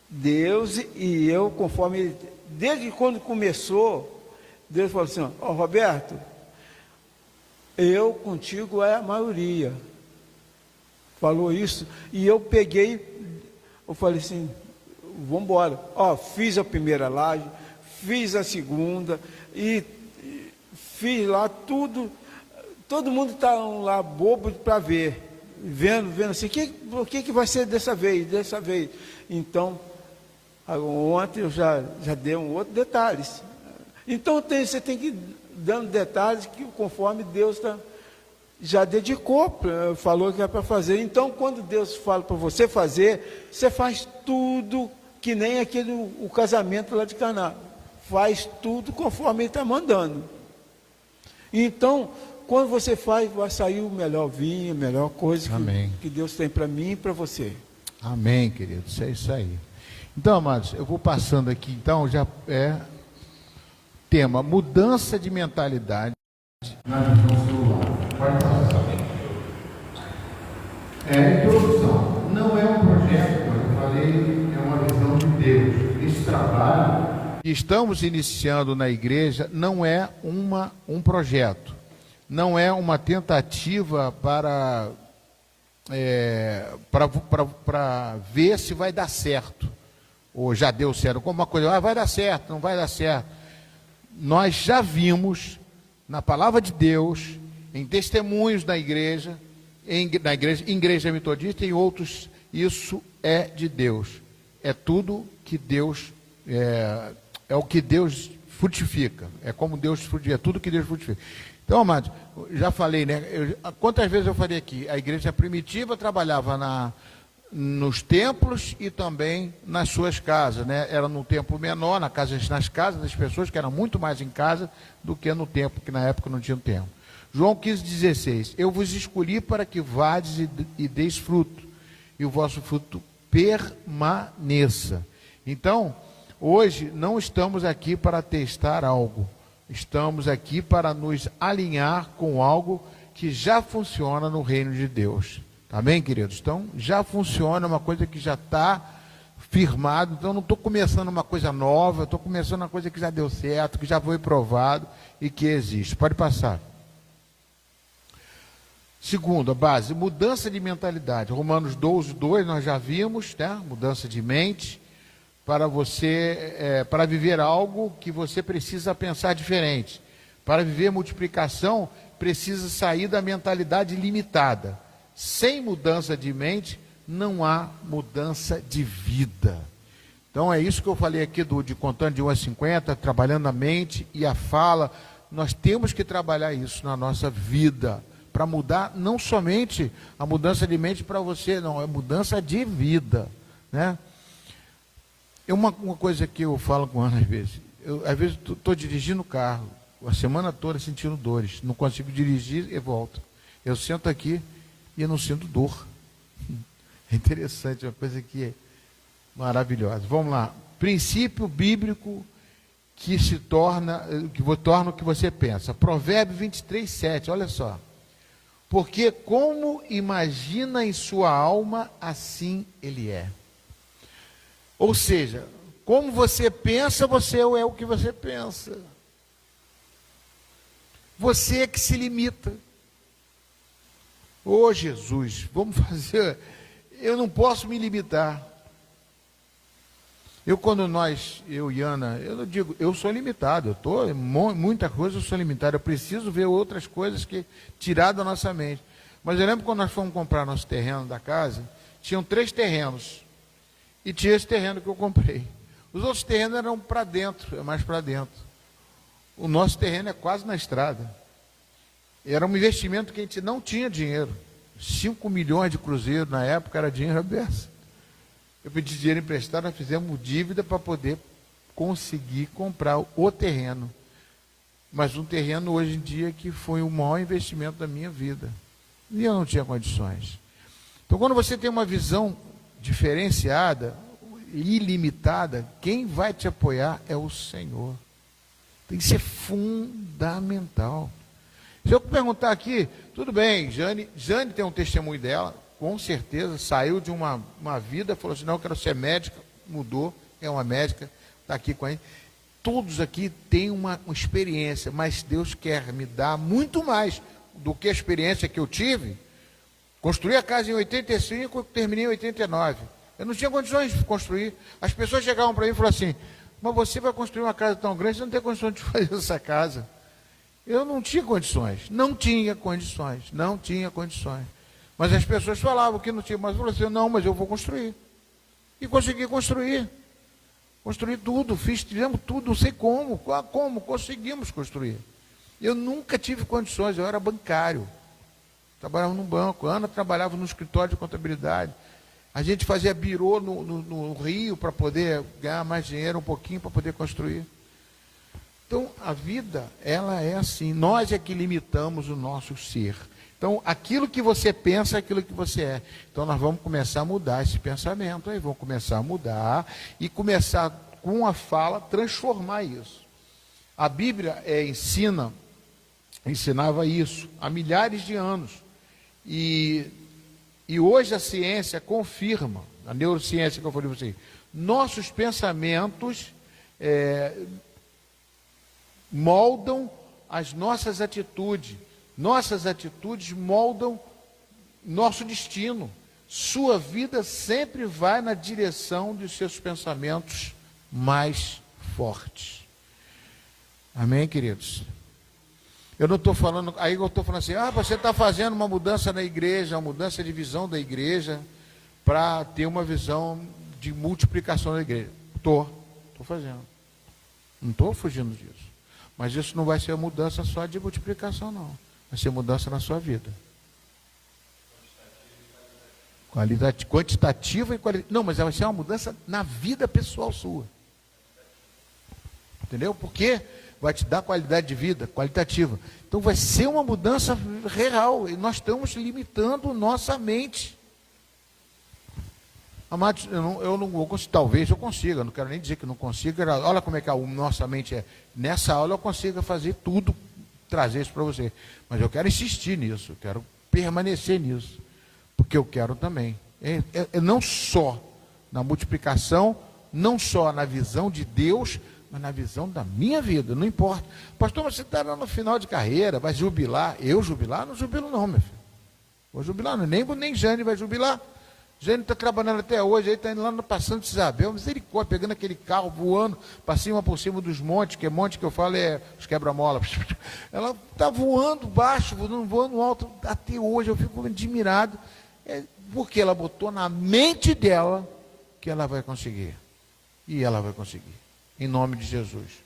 S4: Deus e eu, conforme, desde quando começou, Deus falou assim, Roberto, eu contigo é a maioria. Falou isso, e eu falei assim, vamos embora. Fiz a primeira laje, fiz a segunda, e fiz lá tudo. Todo mundo está lá bobo para ver, vendo assim, o que vai ser dessa vez? Então, ontem eu já dei um outro detalhe. Então você tem que ir dando detalhes que conforme Deus já dedicou, falou que é para fazer. Então, quando Deus fala para você fazer, você faz tudo que nem o casamento lá de Caná. Faz tudo conforme Ele está mandando. Então, quando você faz, vai sair o melhor vinho, a melhor coisa que Deus tem para mim e para você.
S1: Amém, queridos, é isso aí. Então, amados, eu vou passando aqui, então, já é tema, mudança de mentalidade na visão celular. Pode passar. Introdução. Não é um projeto, como eu falei, é uma visão de Deus. Esse trabalho que estamos iniciando na igreja não é um projeto, não é uma tentativa para ver se vai dar certo, ou já deu certo, como uma coisa, vai dar certo, não vai dar certo. Nós já vimos na palavra de Deus, em testemunhos da igreja, igreja metodista e em outros, isso é de Deus. É tudo que Deus, é o que Deus frutifica. É como Deus frutifica, é tudo que Deus frutifica. Então, amados, já falei, né? Quantas vezes eu falei aqui? A igreja primitiva trabalhava nos templos e também nas suas casas, né? Era no templo menor, nas casas das pessoas, que eram muito mais em casa do que no templo, que na época não tinha um templo. João 15,16, eu vos escolhi para que vades e deis fruto, e o vosso fruto permaneça. Então, hoje não estamos aqui para testar algo, estamos aqui para nos alinhar com algo que já funciona no reino de Deus. Tá bem, queridos? Então, já funciona, uma coisa que já está firmado. Então, não estou começando uma coisa nova, estou começando uma coisa que já deu certo, que já foi provado e que existe. Pode passar. Segundo, a base, mudança de mentalidade. Romanos 12, 2, nós já vimos, né? Mudança de mente. para você, para viver algo que você precisa pensar diferente. Para viver multiplicação, precisa sair da mentalidade limitada. Sem mudança de mente, não há mudança de vida. Então é isso que eu falei aqui de contando de 1 a 50, trabalhando a mente e a fala. Nós temos que trabalhar isso na nossa vida, para mudar não somente a mudança de mente para você, não, é mudança de vida, né? É uma coisa que eu falo com a Ana às vezes. Eu, às vezes, estou dirigindo o carro, a semana toda sentindo dores, não consigo dirigir e volto. Eu sento aqui e eu não sinto dor. É interessante, uma coisa que é maravilhosa. Vamos lá. Princípio bíblico que torna o que você pensa. Provérbio 23, 7, olha só. Porque como imagina em sua alma, assim ele é. Ou seja, como você pensa, você é o que você pensa. Você é que se limita. Ô Jesus, vamos fazer... Eu não posso me limitar. Eu e Ana, eu não digo, eu sou limitado, muita coisa eu sou limitado, eu preciso ver outras coisas que tirar da nossa mente. Mas eu lembro quando nós fomos comprar nosso terreno da casa, tinham 3 terrenos, e tinha esse terreno que eu comprei. Os outros terrenos eram para dentro, mais para dentro. O nosso terreno é quase na estrada. Era um investimento que a gente não tinha dinheiro. 5 milhões de cruzeiros na época era dinheiro aberto. Eu pedi dinheiro emprestado, nós fizemos dívida para poder conseguir comprar o terreno. Mas um terreno hoje em dia que foi o maior investimento da minha vida. E eu não tinha condições. Então, quando você tem uma visão diferenciada, ilimitada, quem vai te apoiar é o Senhor. Tem que ser fundamental. Se eu perguntar aqui, tudo bem, Jane tem um testemunho dela, com certeza, saiu de uma vida, falou assim, não, eu quero ser médica, mudou, é uma médica, está aqui com a gente. Todos aqui têm uma experiência, mas Deus quer me dar muito mais do que a experiência que eu tive. Construí a casa em 85, terminei em 89. Eu não tinha condições de construir. As pessoas chegavam para mim e falavam assim, mas você vai construir uma casa tão grande, você não tem condições de fazer essa casa. Eu não tinha condições, não tinha condições. Mas as pessoas falavam que não tinha, mas eu falei assim, não, mas eu vou construir. E consegui construir. Construí tudo, fizemos tudo, não sei como conseguimos construir. Eu nunca tive condições, eu era bancário. Trabalhava num banco, a Ana trabalhava no escritório de contabilidade. A gente fazia birô no Rio para poder ganhar mais dinheiro, um pouquinho para poder construir. Então, a vida, ela é assim. Nós é que limitamos o nosso ser. Então, aquilo que você pensa é aquilo que você é. Então, nós vamos começar a mudar esse pensamento. Aí vamos começar a mudar e começar, com a fala, transformar isso. A Bíblia ensinava isso há milhares de anos. E hoje a ciência confirma, a neurociência que eu falei para você, nossos pensamentos moldam as nossas atitudes moldam nosso destino. Sua vida sempre vai na direção dos seus pensamentos mais fortes. Amém, queridos? Eu não estou falando, aí eu estou falando assim, você está fazendo uma mudança na igreja, uma mudança de visão da igreja, para ter uma visão de multiplicação da igreja. Estou fazendo. Não estou fugindo disso. Mas isso não vai ser mudança só de multiplicação, não. Vai ser mudança na sua vida. Quantitativa e qualitativa. Não, mas vai ser uma mudança na vida pessoal sua. Entendeu? Porque vai te dar qualidade de vida, qualitativa. Então vai ser uma mudança real. E nós estamos limitando nossa mente. Amados, eu não vou conseguir, talvez eu consiga, não quero nem dizer que não consiga. Olha como é que a nossa mente é. Nessa aula eu consigo fazer tudo, trazer isso para você. Mas eu quero insistir nisso, eu quero permanecer nisso. Porque eu quero também. Não só na multiplicação, não só na visão de Deus, mas na visão da minha vida, não importa. Pastor, você está lá no final de carreira, vai jubilar. Eu jubilar? Não jubilo não, meu filho. Vou jubilar, nem Jane vai jubilar. Jânio está trabalhando até hoje, aí está indo lá no Passando de Isabel, misericórdia, pegando aquele carro, voando por cima dos montes, que é monte que eu falo é os quebra-mola. Ela está voando baixo, voando alto, até hoje eu fico admirado, porque ela botou na mente dela que ela vai conseguir. E ela vai conseguir, em nome de Jesus.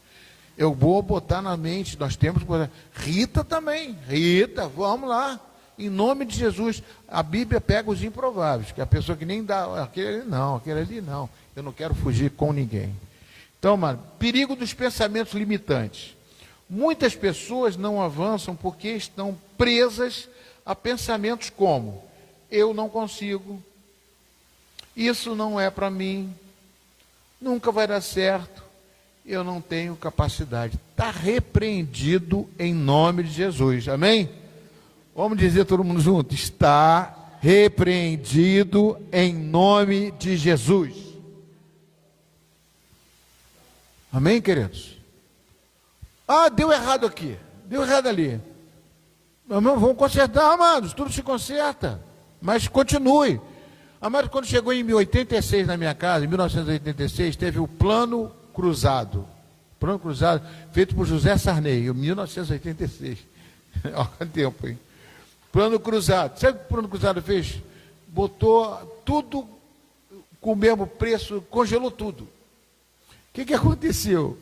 S1: Eu vou botar na mente, nós temos que botar. Rita também, Rita, vamos lá. Em nome de Jesus, a Bíblia pega os improváveis, que a pessoa que nem dá, aquele ali não, eu não quero fugir com ninguém. Então, mano, perigo dos pensamentos limitantes. Muitas pessoas não avançam porque estão presas a pensamentos como: eu não consigo, isso não é para mim, nunca vai dar certo, eu não tenho capacidade. Está repreendido em nome de Jesus, amém? Vamos dizer todo mundo junto: está repreendido em nome de Jesus. Amém, queridos? Ah, deu errado aqui, deu errado ali. Vamos consertar, amados, tudo se conserta, mas continue. Amados, quando chegou em 86 na minha casa, em 1986, teve o Plano Cruzado. Plano Cruzado, feito por José Sarney, em 1986. Olha o tempo, hein? Plano Cruzado. Sabe o que o Plano Cruzado fez? Botou tudo com o mesmo preço, congelou tudo. O que aconteceu?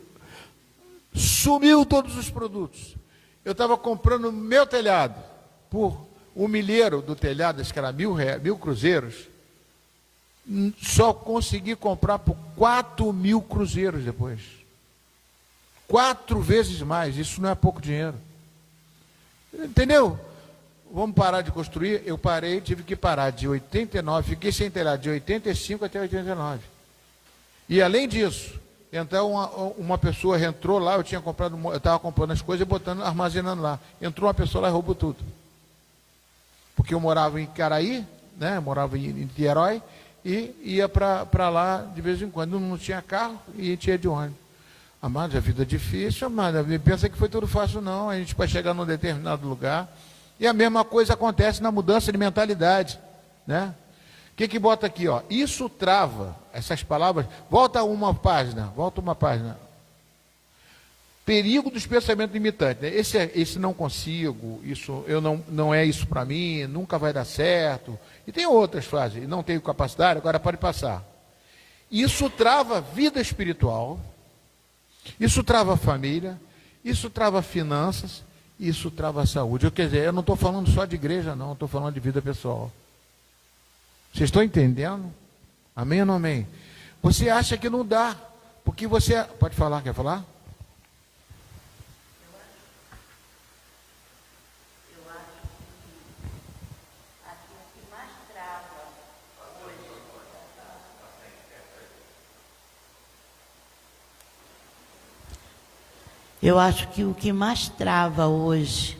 S1: Sumiu todos os produtos. Eu estava comprando meu telhado por o milheiro do telhado, acho que era 1.000 cruzeiros. Só consegui comprar por 4.000 cruzeiros depois. 4 vezes mais. Isso não é pouco dinheiro. Entendeu? Vamos parar de construir? Eu parei, tive que parar de 89, fiquei sem telhado de 85 até 89. E além disso, então uma pessoa entrou lá, eu estava comprando as coisas e botando, armazenando lá. Entrou uma pessoa lá e roubou tudo. Porque eu morava em Caraí, né? Eu morava em Niterói, e ia para lá de vez em quando. Não tinha carro e a gente ia de ônibus. Amado, a vida é difícil, amado. Pensa que foi tudo fácil, não. A gente vai chegar num determinado lugar. E a mesma coisa acontece na mudança de mentalidade, né? O que bota aqui, ó? Isso trava, essas palavras. Volta uma página. Perigo dos pensamentos limitantes, né? Esse não consigo, isso não é isso para mim, nunca vai dar certo. E tem outras frases, não tenho capacidade, agora pode passar. Isso trava a vida espiritual, isso trava a família, isso trava finanças, isso trava a saúde. Quer dizer, eu não estou falando só de igreja, não, estou falando de vida pessoal. Vocês estão entendendo? Amém ou não amém? Você acha que não dá, porque você... Pode falar, quer falar?
S5: Eu acho que o que mais trava hoje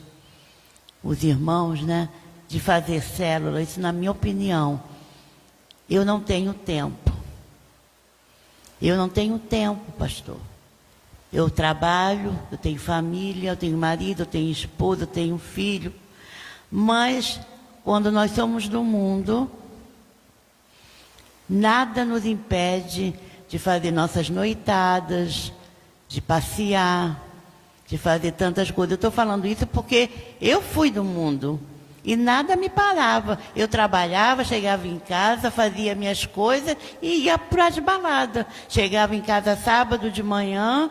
S5: os irmãos, né, de fazer célula, isso na minha opinião, eu não tenho tempo. Eu não tenho tempo, pastor. Eu trabalho, eu tenho família, eu tenho marido, eu tenho esposa, eu tenho filho. Mas, quando nós somos do mundo, nada nos impede de fazer nossas noitadas, de passear, de fazer tantas coisas. Eu estou falando isso porque eu fui do mundo e nada me parava. Eu trabalhava, chegava em casa, fazia minhas coisas e ia para as baladas. Chegava em casa sábado de manhã,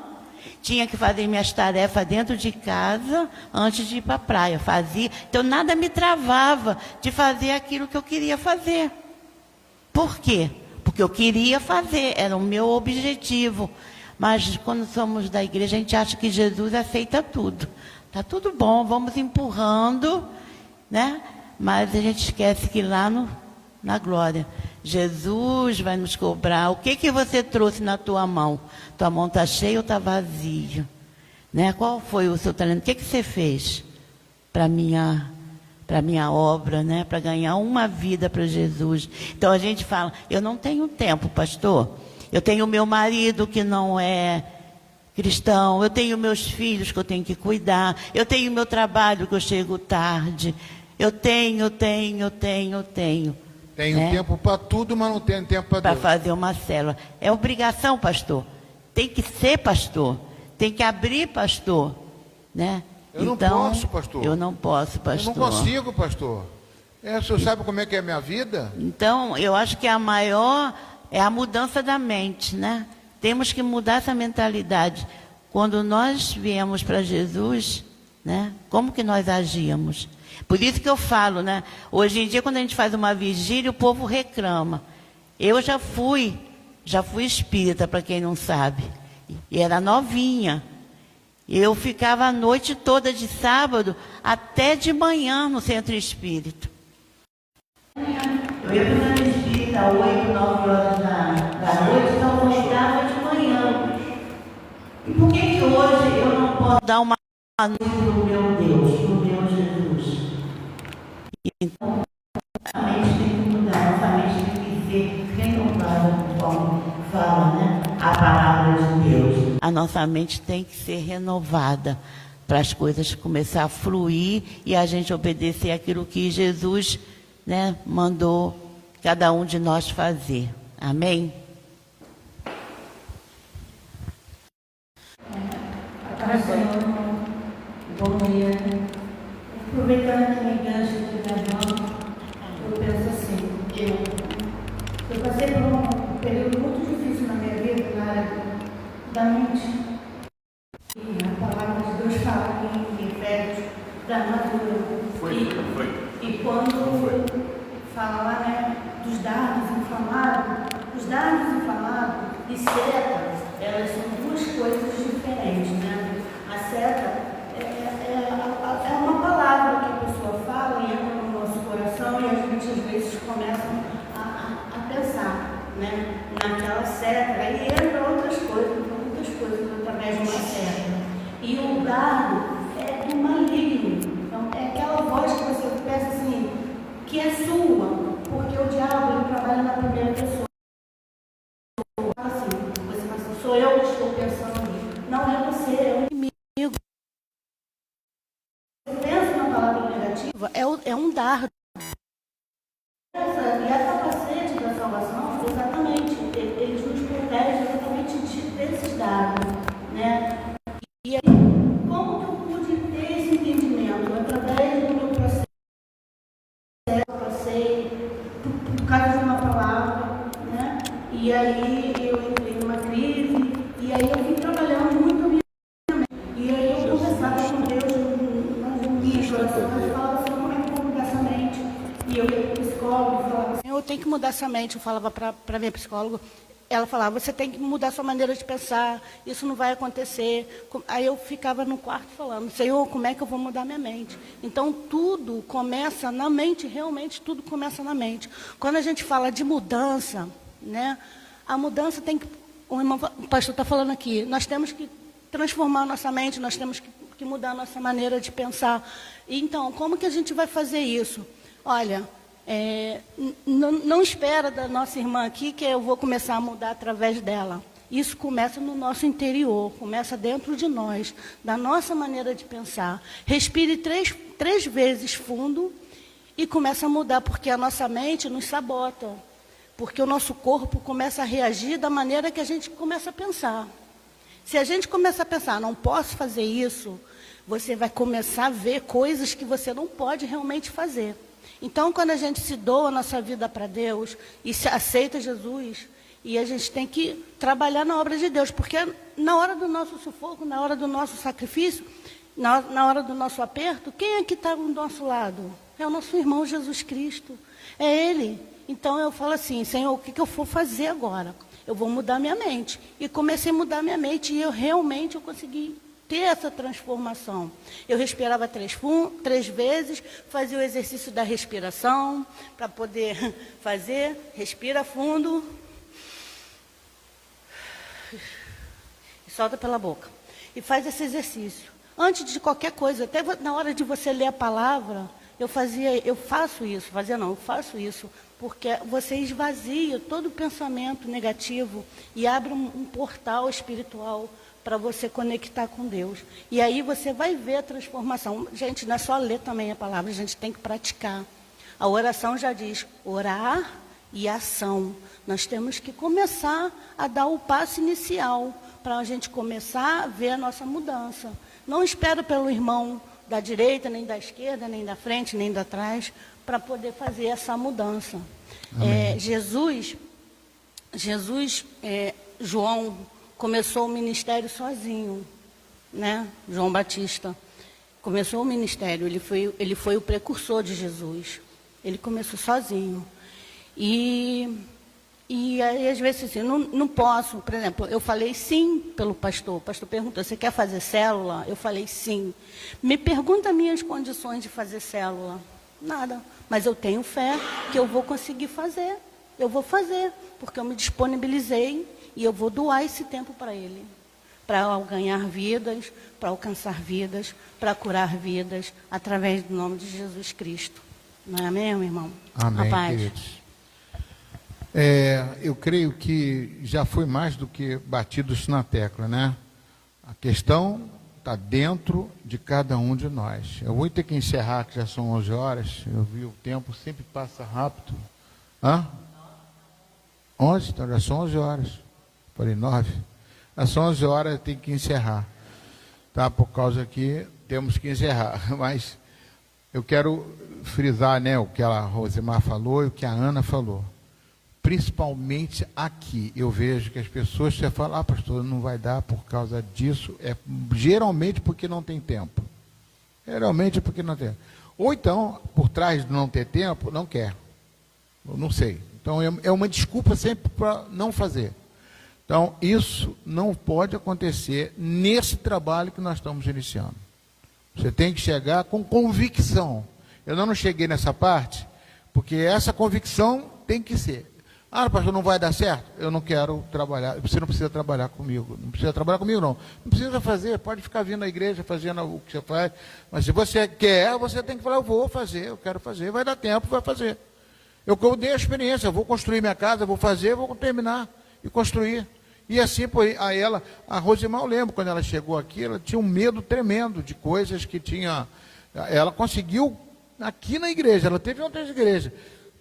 S5: tinha que fazer minhas tarefas dentro de casa antes de ir para a praia. Fazia. Então nada me travava de fazer aquilo que eu queria fazer. Por quê? Porque eu queria fazer, era o meu objetivo. Mas quando somos da igreja, a gente acha que Jesus aceita tudo. Está tudo bom, vamos empurrando, né? Mas a gente esquece que lá na glória, Jesus vai nos cobrar. O que você trouxe na tua mão? Tua mão está cheia ou está vazia? Né? Qual foi o seu talento? O que você fez para minha obra, né? Para ganhar uma vida para Jesus? Então a gente fala, eu não tenho tempo, pastor. Eu tenho meu marido que não é cristão, eu tenho meus filhos que eu tenho que cuidar, eu tenho meu trabalho que eu chego tarde, eu tenho.
S1: Tenho
S5: né?
S1: tempo para tudo, mas não tenho tempo para
S5: Para
S1: Deus.
S5: fazer uma célula. É obrigação, pastor. Tem que ser pastor. Tem que abrir, pastor. Né?
S1: Eu não
S5: Então,
S1: posso, pastor.
S5: Eu não posso,
S1: Eu
S5: pastor.
S1: não consigo, pastor. O senhor sabe como é que é a minha vida?
S5: Então, eu acho que a maior é a mudança da mente, né? Temos que mudar essa mentalidade. Quando nós viemos para Jesus, né? Como que nós agíamos? Por isso que eu falo, né? Hoje em dia, quando a gente faz uma vigília, o povo reclama. Eu já fui espírita, para quem não sabe. E era novinha. Eu ficava a noite toda de sábado até de manhã no centro espírita. Eu ia para o centro espírita às 8, 9 horas da noite, então voltava de manhã. E por que hoje eu não posso dar uma noite no meu Deus, no meu Jesus? Então, a mente tem que mudar, nossa mente tem que ser renovada, conforme fala, né? A palavra de Deus. A nossa mente tem que ser renovada para as coisas começar a fluir e a gente obedecer aquilo que Jesus, né, mandou cada um de nós fazer. Amém?
S6: Bom dia. Aproveitando que me engancha de gravando, eu penso assim, eu passei por um período muito difícil na minha vida, na área da mente. E a palavra de Deus fala em Efésios da armadura. E quando fala lá, né, dos dardos inflamados, os dardos inflamados e seta, elas são duas coisas diferentes, né? A seta é uma palavra que a pessoa fala e entra no nosso coração e a gente às vezes começa a pensar, né, naquela seta e entra outras coisas através de uma seta. E o dardo é do maligno, então é aquela voz que você pensa assim, que é sua, porque o diabo ele trabalha na primeira pessoa. Assim, você fala assim, sou eu que estou pensando, não é você, é o inimigo. Pensa na palavra negativa, é um dardo. E a capacete da salvação, exatamente, eles nos protegem exatamente desses dardos, né? E aí, como que eu pude ter esse entendimento? Através do meu processo, eu passei por causa de uma palavra, né? E aí eu entrei numa crise, e aí eu vim trabalhando muito a minha mente. E aí eu conversava com Deus no minha oração, eu falava assim, como é que eu vou mudar essa mente? E eu ia para o psicólogo e falava assim, eu tenho que mudar essa mente. Eu falava para minha psicóloga, ela falava, você tem que mudar sua maneira de pensar, isso não vai acontecer. Aí eu ficava no quarto falando, Senhor, como é que eu vou mudar minha mente? Então tudo começa na mente, realmente tudo começa na mente. Quando a gente fala de mudança, né, a mudança tem que, o pastor está falando aqui, nós temos que transformar a nossa mente, nós temos que mudar a nossa maneira de pensar. Então, como que a gente vai fazer isso? Olha, não espera da nossa irmã aqui que eu vou começar a mudar através dela. Isso começa no nosso interior, começa dentro de nós, da nossa maneira de pensar. Respire três vezes fundo e começa a mudar, porque a nossa mente nos sabota. Porque o nosso corpo começa a reagir da maneira que a gente começa a pensar. Se a gente começa a pensar, não posso fazer isso, você vai começar a ver coisas que você não pode realmente fazer. Então, quando a gente se doa a nossa vida para Deus e se aceita Jesus, e a gente tem que trabalhar na obra de Deus, porque na hora do nosso sufoco, na hora do nosso sacrifício, na hora do nosso aperto, quem é que está do nosso lado? É o nosso irmão Jesus Cristo, é Ele. Então eu falo assim, Senhor, o que eu vou fazer agora? Eu vou mudar minha mente. E comecei a mudar minha mente e eu consegui ter essa transformação. Eu respirava três vezes, fazia o exercício da respiração, para poder fazer, respira fundo, e solta pela boca. E faz esse exercício. Antes de qualquer coisa, até na hora de você ler a palavra, eu faço isso, porque você esvazia todo o pensamento negativo e abre um portal espiritual para você conectar com Deus. E aí você vai ver a transformação. Gente, não é só ler também a palavra, a gente tem que praticar. A oração já diz orar e ação. Nós temos que começar a dar o passo inicial para a gente começar a ver a nossa mudança. Não espero pelo irmão da direita, nem da esquerda, nem da frente, nem da trás, para poder fazer essa mudança. João começou o ministério sozinho, né? João Batista começou o ministério, ele foi o precursor de Jesus. Ele começou sozinho. E aí, às vezes, assim, não posso. Por exemplo, eu falei sim pelo pastor. O pastor perguntou, você quer fazer célula? Eu falei sim. Me pergunta minhas condições de fazer célula. Nada. Mas eu tenho fé que eu vou conseguir fazer. Eu vou fazer, porque eu me disponibilizei e eu veu doar esse tempo para ele. Para ganhar vidas, para alcançar vidas, para curar vidas, através do nome de Jesus Cristo. Não é mesmo, irmão?
S1: Amém,
S6: A paz.
S1: queridos. Eu creio que já foi mais do que batido isso na tecla, né? A questão está dentro de cada um de nós. Eu vou ter que encerrar, que já são 11 horas. Eu vi o tempo, sempre passa rápido. 11? Então já são 11 horas. Falei 9. Já são 11 horas, eu tenho que encerrar. Tá? Por causa que temos que encerrar. Mas eu quero frisar, né, o que a Rosemar falou e o que a Ana falou. Principalmente aqui, eu vejo que as pessoas já falam, pastor, não vai dar por causa disso, geralmente porque não tem tempo. Geralmente porque não tem. Ou então, por trás de não ter tempo, não quer. Eu não sei. Então, é uma desculpa sempre para não fazer. Então, isso não pode acontecer nesse trabalho que nós estamos iniciando. Você tem que chegar com convicção. Eu não cheguei nessa parte, porque essa convicção tem que ser. Pastor, não vai dar certo? Eu não quero trabalhar. Você não precisa trabalhar comigo. Não precisa trabalhar comigo, não. Não precisa fazer. Pode ficar vindo à igreja, fazendo o que você faz. Mas se você quer, você tem que falar, eu vou fazer, eu quero fazer. Vai dar tempo, vai fazer. Eu dei a experiência, eu vou construir minha casa, vou fazer, vou terminar e construir. E assim, a Rosemar, eu lembro, quando ela chegou aqui, ela tinha um medo tremendo de coisas que tinha. Ela conseguiu aqui na igreja, ela teve outras igrejas.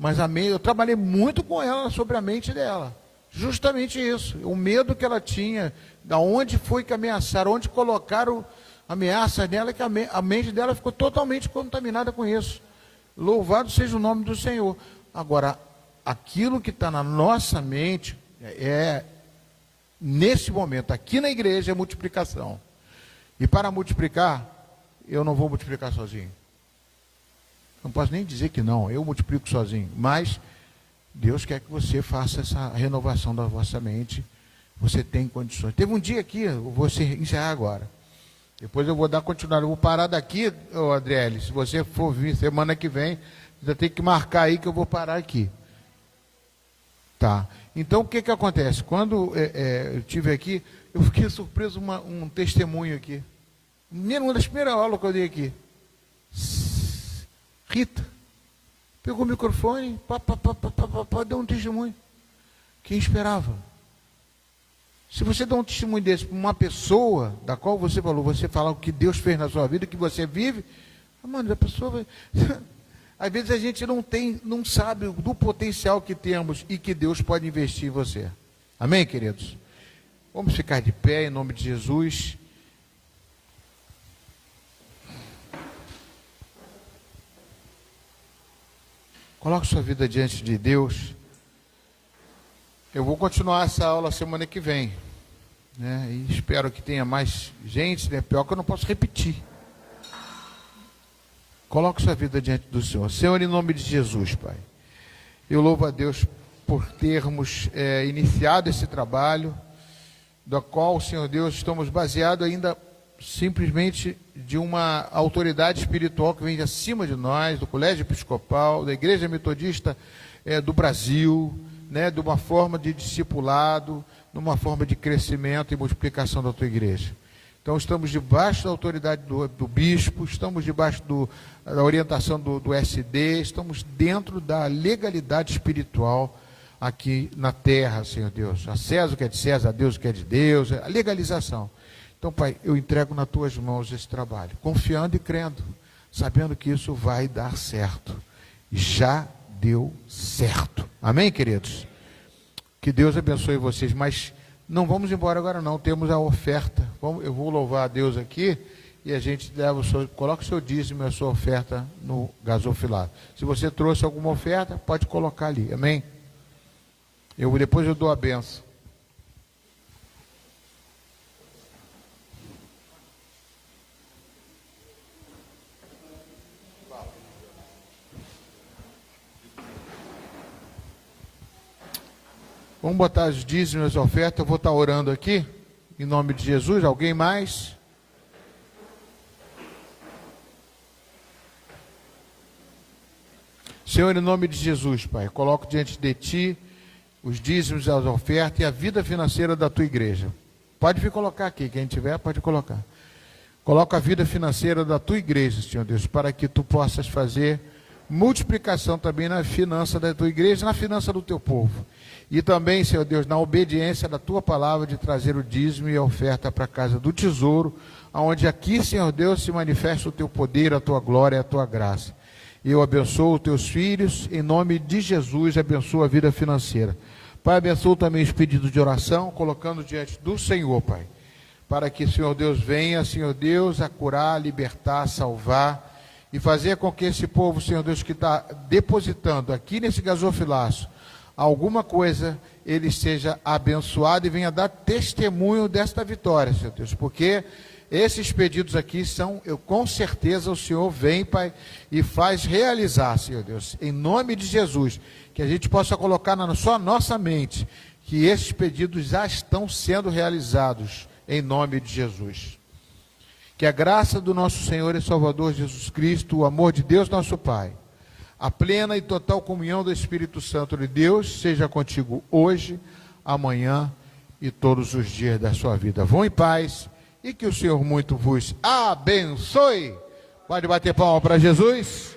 S1: Mas eu trabalhei muito com ela sobre a mente dela. Justamente isso. O medo que ela tinha, da onde foi que ameaçaram, onde colocaram ameaças nela, que a mente dela ficou totalmente contaminada com isso. Louvado seja o nome do Senhor. Agora, aquilo que está na nossa mente, nesse momento, aqui na igreja, é multiplicação. E para multiplicar, eu não vou multiplicar sozinho. Não posso nem dizer que não, eu multiplico sozinho. Mas Deus quer que você faça essa renovação da vossa mente. Você tem condições. Teve um dia aqui, eu vou encerrar agora. Depois eu vou dar continuidade. Eu vou parar daqui, Adriele. Se você for vir semana que vem, você tem que marcar aí que eu vou parar aqui. Tá. Então o que acontece? Quando eu estive aqui, eu fiquei surpreso um testemunho aqui. Uma das primeiras aulas que eu dei aqui. Rita, pegou o microfone, deu um testemunho. Quem esperava? Se você dá um testemunho desse para uma pessoa da qual você falou, você falar o que Deus fez na sua vida, que você vive, a pessoa vai... Às vezes a gente não sabe do potencial que temos e que Deus pode investir em você. Amém, queridos? Vamos ficar de pé em nome de Jesus. Coloque sua vida diante de Deus. Eu vou continuar essa aula semana que vem, né? E espero que tenha mais gente, né? Pior que eu não posso repetir. Coloque sua vida diante do Senhor. Senhor, em nome de Jesus, Pai, eu louvo a Deus por termos iniciado esse trabalho, do qual, Senhor Deus, estamos baseados ainda simplesmente de uma autoridade espiritual que vem de acima de nós, do Colégio Episcopal, da Igreja Metodista do Brasil, né, de uma forma de discipulado, de uma forma de crescimento e multiplicação da tua igreja. Então estamos debaixo da autoridade do bispo, estamos debaixo da orientação do SD, estamos dentro da legalidade espiritual aqui na terra, Senhor Deus. A César o que é de César, a Deus o que é de Deus, a legalização. Então, Pai, eu entrego nas tuas mãos esse trabalho, confiando e crendo, sabendo que isso vai dar certo. Já deu certo. Amém, queridos? Que Deus abençoe vocês, mas não vamos embora agora não, temos a oferta. Eu vou louvar a Deus aqui e a gente coloca o seu dízimo e a sua oferta no gasofilado. Se você trouxe alguma oferta, pode colocar ali, amém? Depois eu dou a benção. Vamos botar os dízimos, as ofertas. Eu vou estar orando aqui, em nome de Jesus. Alguém mais? Senhor, em nome de Jesus, Pai, coloco diante de Ti os dízimos, as ofertas e a vida financeira da Tua igreja. Pode vir colocar aqui, quem tiver pode colocar. Coloca a vida financeira da Tua igreja, Senhor Deus, para que Tu possas fazer multiplicação também na finança da Tua igreja, na finança do Teu povo. E também, Senhor Deus, na obediência da Tua palavra de trazer o dízimo e a oferta para a casa do tesouro, onde aqui, Senhor Deus, se manifesta o Teu poder, a Tua glória e a Tua graça. Eu abençoo os Teus filhos, em nome de Jesus, abençoo a vida financeira. Pai, abençoo também os pedidos de oração, colocando diante do Senhor, Pai, para que, Senhor Deus, venha, Senhor Deus, a curar, libertar, salvar, e fazer com que esse povo, Senhor Deus, que está depositando aqui nesse gasofilaço, alguma coisa, ele seja abençoado e venha dar testemunho desta vitória, Senhor Deus, porque esses pedidos aqui são, com certeza o Senhor vem, Pai, e faz realizar, Senhor Deus, em nome de Jesus, que a gente possa colocar na só nossa mente, que esses pedidos já estão sendo realizados, em nome de Jesus. Que a graça do nosso Senhor e Salvador Jesus Cristo, o amor de Deus nosso Pai, a plena e total comunhão do Espírito Santo de Deus, seja contigo hoje, amanhã e todos os dias da sua vida. Vão em paz e que o Senhor muito vos abençoe. Pode bater palma para Jesus.